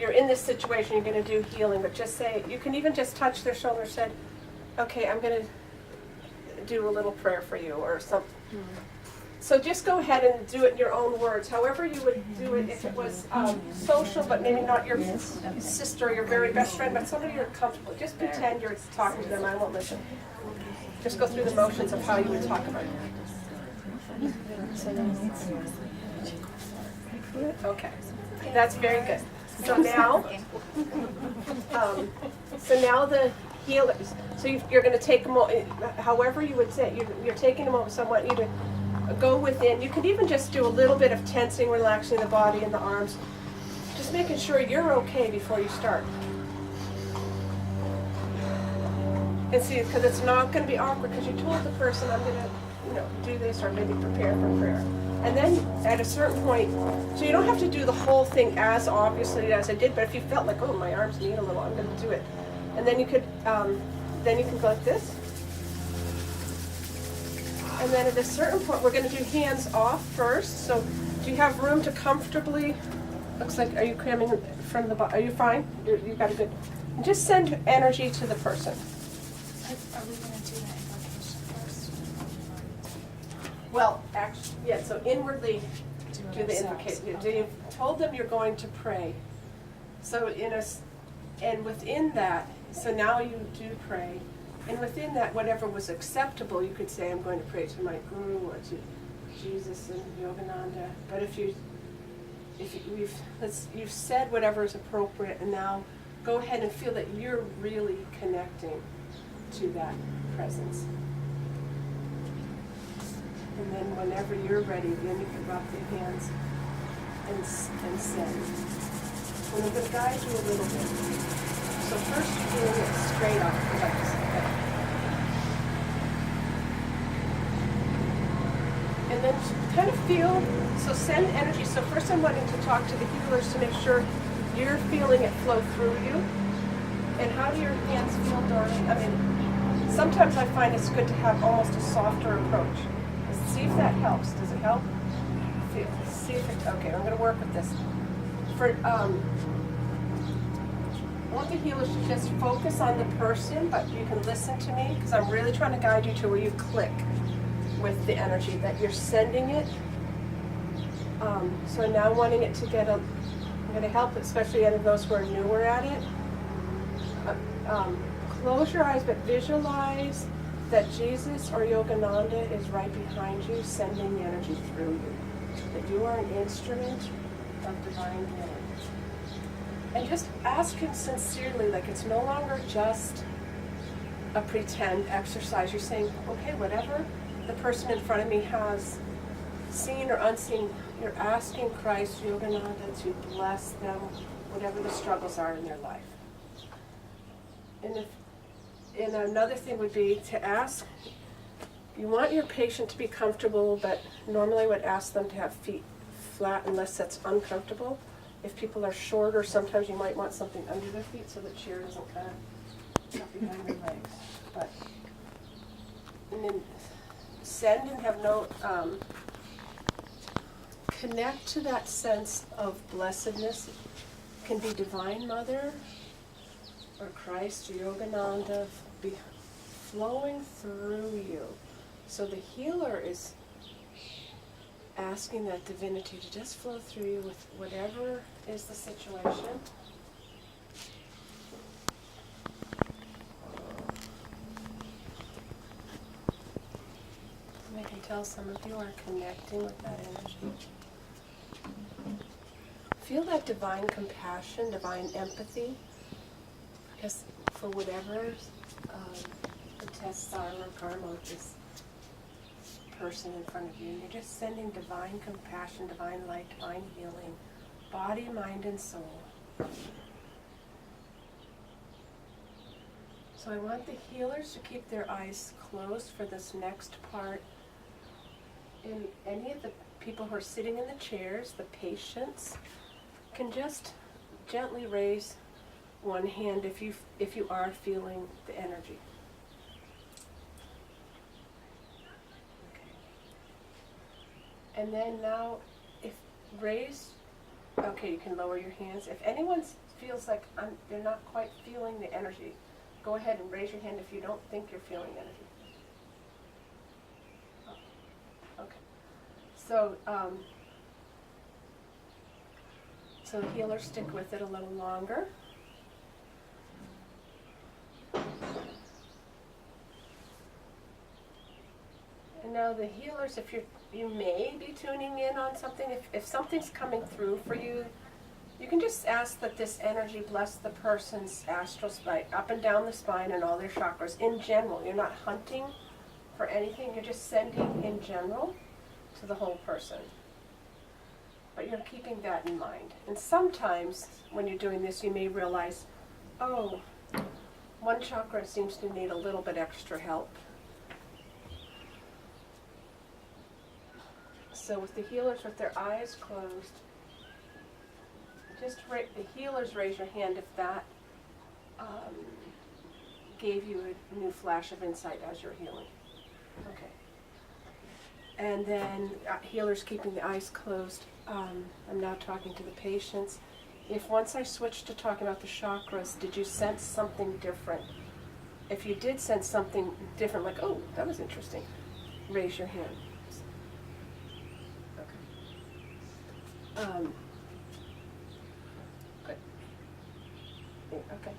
you're in this situation, you're going to do healing, but just say, you can even just touch their shoulder and say, okay, I'm going to do a little prayer for you or something. So just go ahead and do it in your own words, however you would do it if it was social, but maybe not your sister or your very best friend, but somebody you're comfortable. Just pretend you're talking to them, I won't listen. Just go through the motions of how you would talk about it. Okay, that's very good. So now the healers. So you're going to take a moment, however you would say, you're taking a moment. So I want you to go within. You can even just do a little bit of tensing, relaxing the body and the arms, just making sure you're okay before you start. And see, because it's not going to be awkward because you told the person I'm going to, do this or maybe prepare for prayer. And then at a certain point, so you don't have to do the whole thing as obviously as I did, but if you felt like, oh, my arms need a little, I'm going to do it. And then you could go like this. And then at a certain point, we're going to do hands off first. So do you have room to comfortably, looks like, are you cramming from the bottom? Are you fine? You got a good, and just send energy to the person. Are we going to do that invocation first? Well, actually, yeah, so inwardly do the invocation. Okay. You told them you're going to pray. So and within that, so now you do pray. And within that, whatever was acceptable, you could say, I'm going to pray to my guru or to Jesus and Yogananda. But you've said whatever is appropriate, and now go ahead and feel that you're really connecting to that presence. And then whenever you're ready, then you can rub the hands and send. And I'm going to guide you a little bit. So first you're doing it straight up, like this. And then kind of feel, so send energy. So first I'm wanting to talk to the healers to make sure you're feeling it flow through you. And how do your hands feel, Doreen? I mean, sometimes I find it's good to have almost a softer approach. See if that helps. Does it help? See if it, okay, I'm going to work with this. I want the healers to just focus on the person, but you can listen to me because I'm really trying to guide you to where you click with the energy, that you're sending it. So now wanting it to get I'm going to help, especially any of those who are newer at it. Close your eyes, but visualize that Jesus or Yogananda is right behind you, sending the energy through you. That you are an instrument of divine healing. And just ask him sincerely, like it's no longer just a pretend exercise. You're saying, okay, whatever the person in front of me has seen or unseen, you're asking Christ, Yogananda, to bless them, whatever the struggles are in their life. And another thing would be to ask, you want your patient to be comfortable, but normally I would ask them to have feet flat unless that's uncomfortable. If people are shorter, sometimes you might want something under their feet so the chair doesn't kind of up behind their legs. But, and then send and have no, connect to that sense of blessedness. It can be Divine Mother or Christ or Yogananda be flowing through you. So the healer is asking that divinity to just flow through you with whatever is the situation. And I can tell some of you are connecting with that energy. Feel that divine compassion, divine empathy. Because for whatever the tests are or karma of this person in front of you, and you're just sending divine compassion, divine light, divine healing, body, mind, and soul. So I want the healers to keep their eyes closed for this next part. And any of the people who are sitting in the chairs, the patients, can just gently raise one hand if you are feeling the energy. Okay. And then now, if raise Okay, you can lower your hands. If anyone feels like they're not quite feeling the energy, go ahead and raise your hand if you don't think you're feeling energy. Oh, okay. So the healers stick with it a little longer. And now the healers, if you may be tuning in on something, if something's coming through for you, you can just ask that this energy bless the person's astral spine, up and down the spine and all their chakras in general. You're not hunting for anything, you're just sending in general to the whole person. But you're keeping that in mind. And sometimes when you're doing this, you may realize, oh, one chakra seems to need a little bit extra help. So with the healers with their eyes closed, just the healers raise your hand if that gave you a new flash of insight as you're healing. Okay. And then healers keeping the eyes closed. I'm now talking to the patients. If once I switched to talking about the chakras, did you sense something different? If you did sense something different, like, oh, that was interesting, raise your hand. Okay. Good. Okay.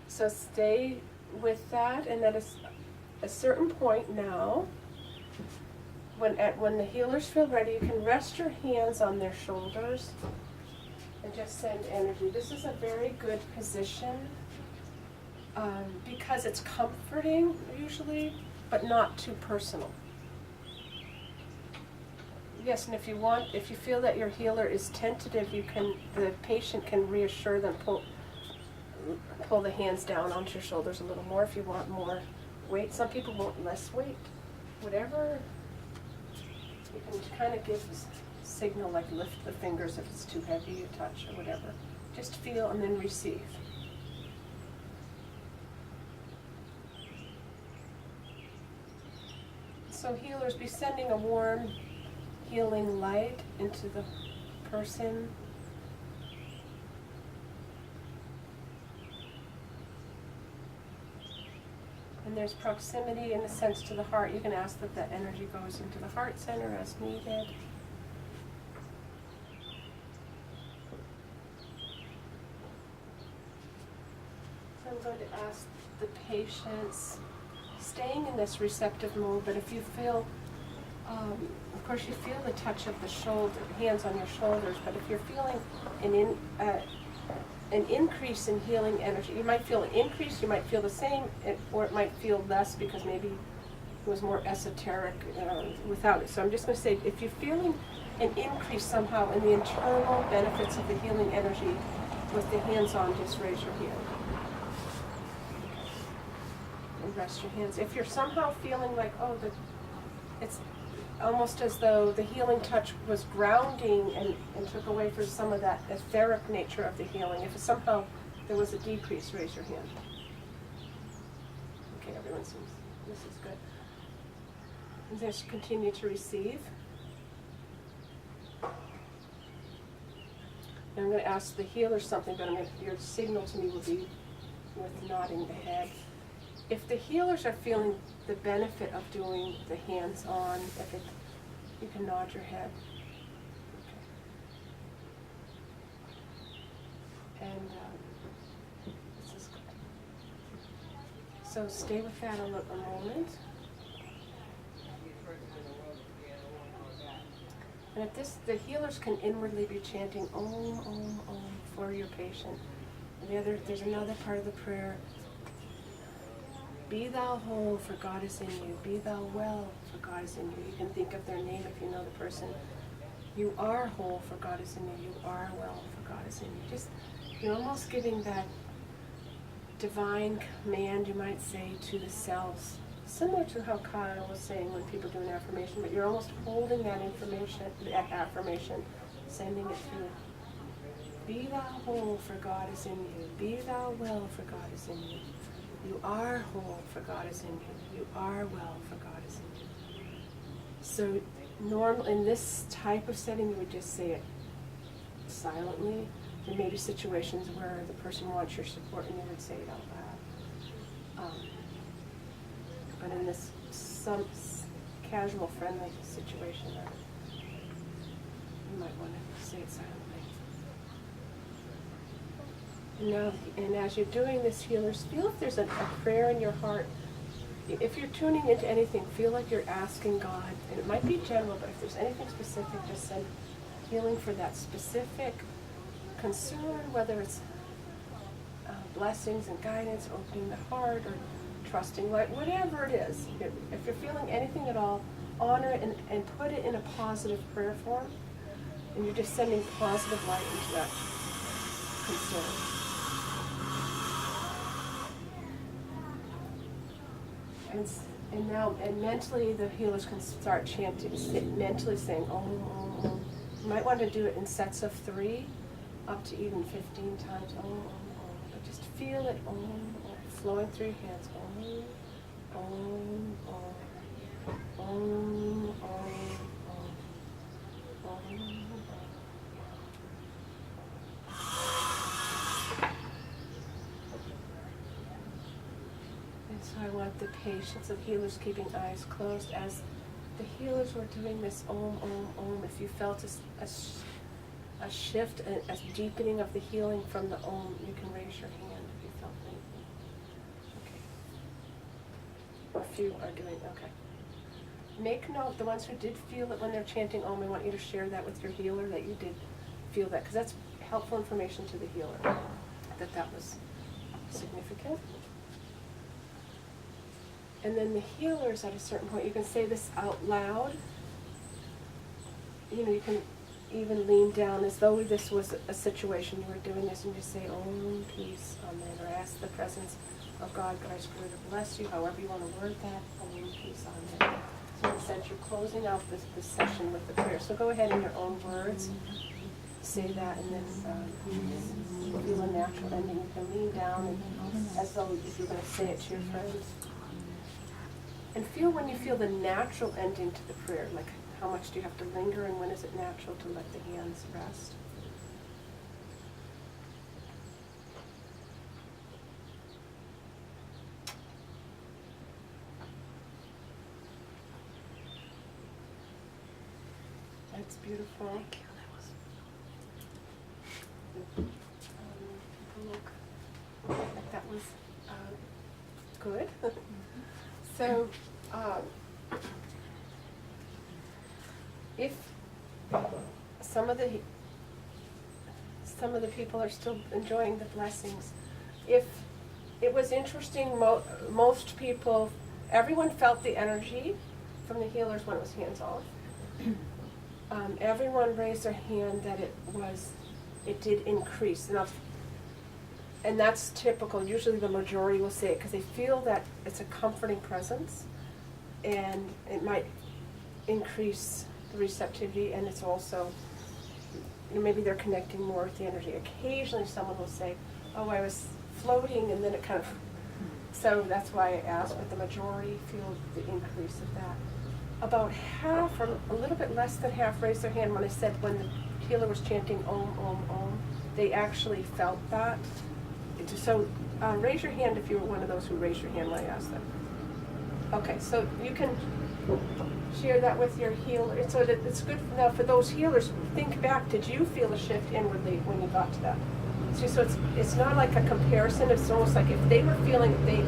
So stay with that, and at a certain point now, when the healers feel ready, you can rest your hands on their shoulders and just send energy. This is a very good position because it's comforting usually, but not too personal. Yes, and if you feel that your healer is tentative, the patient can reassure them, pull the hands down onto your shoulders a little more if you want more weight. Some people want less weight. Whatever, you can kind of give a signal, like lift the fingers if it's too heavy, you touch or whatever. Just feel and then receive. So healers, be sending a warm, healing light into the person. And there's proximity in a sense to the heart. You can ask that the energy goes into the heart center as needed. So I'm going to ask the patients, staying in this receptive mode, but if you feel, of course you feel the touch of the shoulder, hands on your shoulders, but if you're feeling an increase in healing energy, you might feel an increase, you might feel the same, or it might feel less because maybe it was more esoteric without it. So I'm just going to say, if you're feeling an increase somehow in the internal benefits of the healing energy with the hands on, just raise your hand. And rest your hands. If you're somehow feeling like, oh, it's almost as though the healing touch was grounding and took away from some of that etheric nature of the healing. If somehow there was a decrease, raise your hand. Okay, everyone seems, this is good. And just continue to receive. And I'm going to ask the healer something, but your signal to me will be with nodding the head. If the healers are feeling the benefit of doing the hands-on, you can nod your head. Okay. And this is good. So stay with that a moment. And if the healers can inwardly be chanting Om, Om, Om for your patient. And there's another part of the prayer. Be thou whole, for God is in you. Be thou well, for God is in you. You can think of their name if you know the person. You are whole, for God is in you. You are well, for God is in you. You're almost giving that divine command, you might say, to the cells. Similar to how Kyle was saying when people do an affirmation, but you're almost holding that affirmation, sending it through. Be thou whole, for God is in you. Be thou well, for God is in you. You are whole, for God is in you. You are well, for God is in you. So in this type of setting, you would just say it silently. There may be situations where the person wants your support and you would say it out loud. But in this casual, friendly situation, you might want to say it silently. And as you're doing this, healers, feel if there's a prayer in your heart. If you're tuning into anything, feel like you're asking God, and it might be general, but if there's anything specific, just send healing for that specific concern, whether it's blessings and guidance, opening the heart, or trusting light, whatever it is. If you're feeling anything at all, honor it and put it in a positive prayer form, and you're just sending positive light into that concern. And now, mentally, the healers can start chanting, mentally saying, Om, Om, Om. You might want to do it in sets of 3, up to even 15 times, Om, Om, Om. But just feel it, Om, Om, flowing through your hands, Om, Om, Om, Om, Om, Om, Om, Om. So I want the patience of healers keeping eyes closed as the healers were doing this Om, Om, Om. If you felt a shift, a deepening of the healing from the Om, you can raise your hand if you felt anything. Okay. A few are doing, okay. Make note, the ones who did feel it when they're chanting Om, I want you to share that with your healer, that you did feel that, because that's helpful information to the healer, that was significant. And then the healers, at a certain point, you can say this out loud. You know, you can even lean down as though this was a situation you were doing this, and just say, Om, peace, amen, or ask the presence of God, Christ, Spirit, to bless you, however you want to word that, Om, peace, amen. So in a sense, you're closing out this session with the prayer. So go ahead in your own words, say that, and then feel a natural ending. You can lean down and, as though if you're going to say it to your friends. And feel when you feel the natural ending to the prayer, like how much do you have to linger and when is it natural to let the hands rest? That's beautiful. Thank you. That was good. So, if some of the people are still enjoying the blessings, if it was interesting, most people, everyone felt the energy from the healers when it was hands off. Everyone raised their hand that it did increase enough. And that's typical. Usually the majority will say it because they feel that it's a comforting presence and it might increase the receptivity, and it's also, maybe they're connecting more with the energy. Occasionally someone will say, oh, I was floating, and then it kind of, so that's why I asked, but the majority feel the increase of that. About half, or a little bit less than half, raised their hand when I said when the healer was chanting Om, Om, Om. They actually felt that. So raise your hand if you were one of those who raised your hand when I asked them. Okay, so you can share that with your healer. So that it's good now for those healers. Think back. Did you feel a shift inwardly when you got to that? See, so it's not like a comparison. It's almost like if they were feeling they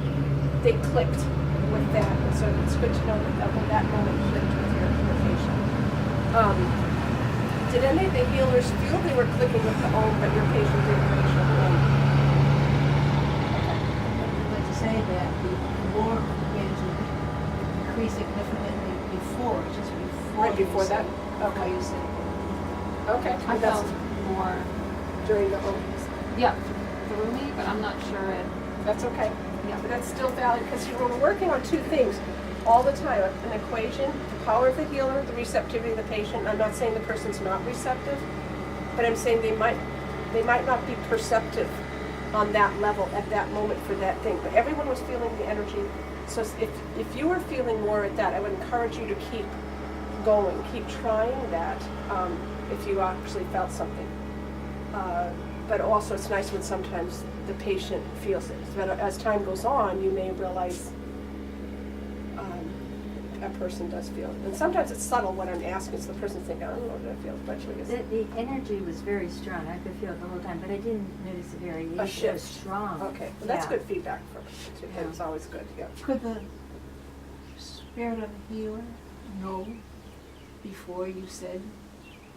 clicked with that. So it's good to know that when that moment clicked with your patient. Did any of the healers feel they were clicking with the Om, but your patient didn't raise your hand? Say that the war began to increase significantly before, just before. Right before that? Okay. You said. Okay. I felt more, during the Om. yeah, through me, but I'm not sure it, That's okay. yeah. But that's still valid because we're working on two things all the time. An equation, the power of the healer, the receptivity of the patient. I'm not saying the person's not receptive, but I'm saying they might not be perceptive on that level at that moment for that thing. But everyone was feeling the energy. So if you were feeling more at that, I would encourage you to keep going, keep trying that if you actually felt something. But also it's nice when sometimes the patient feels it. But as time goes on, you may realize a person does feel it. And sometimes it's subtle when I'm asking, so the person's thinking, I don't know what I feel, but actually it's The energy was very strong. I could feel it the whole time, but I didn't notice a variation. a It shift. was strong. Okay, well, that's Yeah. good feedback for me, too. Yeah. It's always good, yeah. Could the spirit of the healer know before you said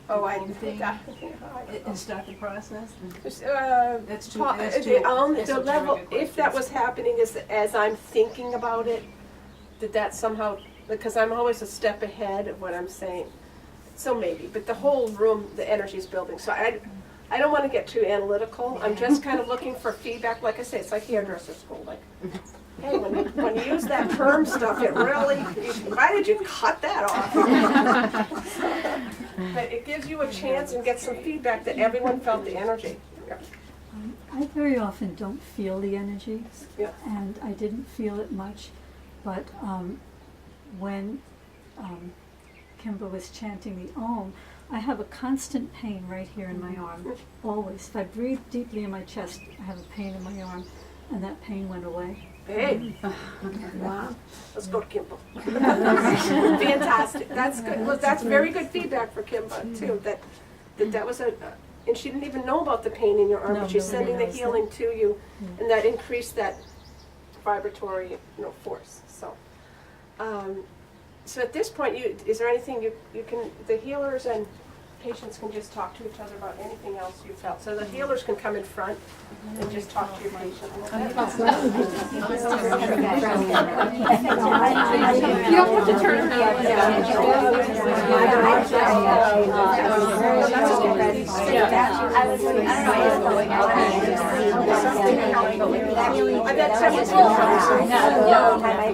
Oh, I Anything? that, yeah, I don't know. and start the process? That's That's the too level, esoteric if that questions. was happening is as I'm thinking about it, did that somehow, because I'm always a step ahead of what I'm saying. So maybe, but the whole room, the energy's building. So I don't want to get too analytical. I'm just kind of looking for feedback. Like I say, it's like hairdresser school. Like, hey, when you use that perm stuff, it really, why did you cut that off? But it gives you a chance and get some feedback that everyone felt the energy. Yeah. I very often don't feel the energy, Yeah. and I didn't feel it much, but when Kimber was chanting the Om, I have a constant pain right here in my arm, always. If I breathe deeply in my chest, I have a pain in my arm, and that pain went away. Hey, Wow. let's go to Kimba. Fantastic. That's good. Well, that's very good feedback for Kimba too. That was and she didn't even know about the pain in your arm, No, but she's nobody sending the knows healing to you, Yeah. and that increased that vibratory, force. So at this point, is there anything you can? The healers and patients can just talk to each other about anything else you felt. So the healers can come in front and just talk to your patient a little bit. You don't have to turn around.